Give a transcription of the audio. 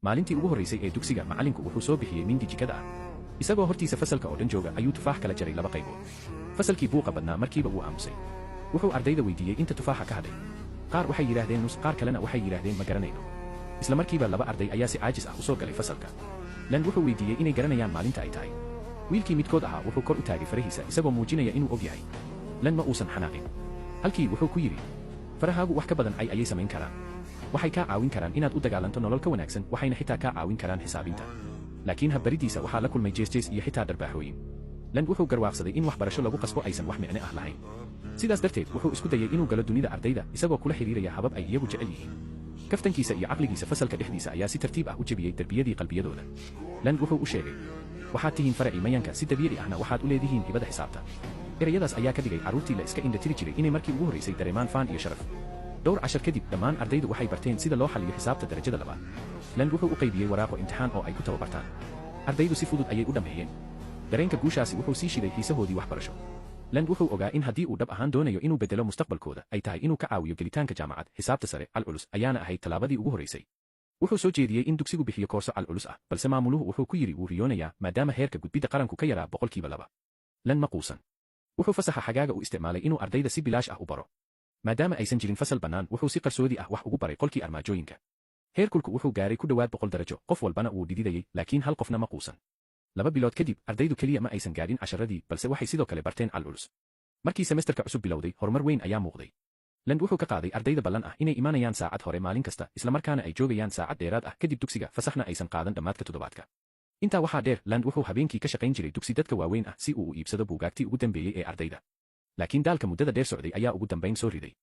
maalintii ugu horreysay ee dugsiga macallinku wuxuu soo bixiyey mindi jikada ah isagoo hortiisa fasalka oo dhan jooga ayuu tufaax kala jaray laba qaybood fasalkii buuqa badnaa markiiba wuu aamusay wuxuu ardayda weydiiyey inta tufaaxa ka hadhay qaar waxay yidhaahdeen nus qaar kalena waxay yidhaahdeen ma garanayno isla markiiba laba arday ayaa si caajis ah u soo galay fasalka lan wuxuu weydiiyey inay garanayaan maalinta ay tahay wiilkii midkood ahaa wuxuu kor u taagay farahiisa isagoo muujinaya inuu og yahay lan ma uusan xanaaqin halkii wuxuu ku yidhi farahaagu wax ka badan ayay samayn karaan waxay kaa caawin karaan inaad u dagaalanto nolol ka wanaagsan waxayna xitaa kaa caawin karaan xisaabinta laakiin habbariddiisa waxaa la kulmay jeesjees iyo xitaa dharbaaxooyin lan wuxuu garwaaqsaday in waxbarasho lagu qasbo aysan wax micne ah lahayn sidaas darteed wuxuu isku dayay inuu galo dunida ardayda isagoo kula xidhiiraya habab ay iyagu jecel yihiin kaftankiisa iyo caqligiisa fasalka dhexdiisa ayaa si tartiib ah u jebiyey derbiyadii qalbiyadooda lan wuxuu u sheegay waxaad tihiin faracii mayanka si dabiici ahna waxaad u leedihiin hibada xisaabta erayadaas ayaa ka dhigay carruurtii la iska indhatiri jiray inay markii ugu horraysay dareemaan faan iyo sharaf dhowr cashar kadib dhammaan ardaydu waxay barteen sida loo xalliyo xisaabta darajada labaad lan wuxuu u qaybiyey waraaqo imtixaan oo ay ku tababartaan ardaydu si fudud ayay u dhammeeyeen dareenka guushaasi wuxuu sii shiday xiisahoodii waxbarasho lan wuxuu ogaa in haddii uu dhab ahaan doonayo inuu beddelo mustaqbalkooda ay tahay inuu ka caawiyo gelitaanka jaamacad xisaabta sare calculus ayaana ahayd tallaabadii ugu horraysay wuxuu soo jeediyey in dugsigu bixiyo koorso calculus ah balse maamuluhu wuxuu ku yidhi wuu riyoonayaa maadaama heerka gudbidda qaranku ka yaraa 2%. lan ma quusan wuxuu fasaxa xagaaga u isticmaalay inuu ardayda si bilaash ah u baro maadaama aysan jirin fasal bannaan wuxuu si qarsoodi ah wax ugu baray qolkii armaajooyinka heerkulku wuxuu gaaray ku dhowaad 100 darajo qof walbana wuu dhididayey laakiin hal qofna ma quusan 2 bilood kadib ardaydu keliya ma aysan gaadhin casharadii balse waxay sidoo kale barteen calculus markii semesterka cusub bilowday horumar weyn ayaa muuqday lan wuxuu ka qaaday ardayda ballan ah inay imanayaan saacad hore maalin kasta isla markaana ay joogayaan saacad dheeraad ah kadib dugsiga fasaxna aysan qaadan dhammaadka toddobaadka intaa waxaa dheer land wuxuu habeenkii ka shaqayn jiray dugsi dadka waaweyn ah si uu u iibsado buugaagtii ugu dambeeyey ee ardayda laakiin daalka muddada dheer socday ayaa ugu dambayn soo riday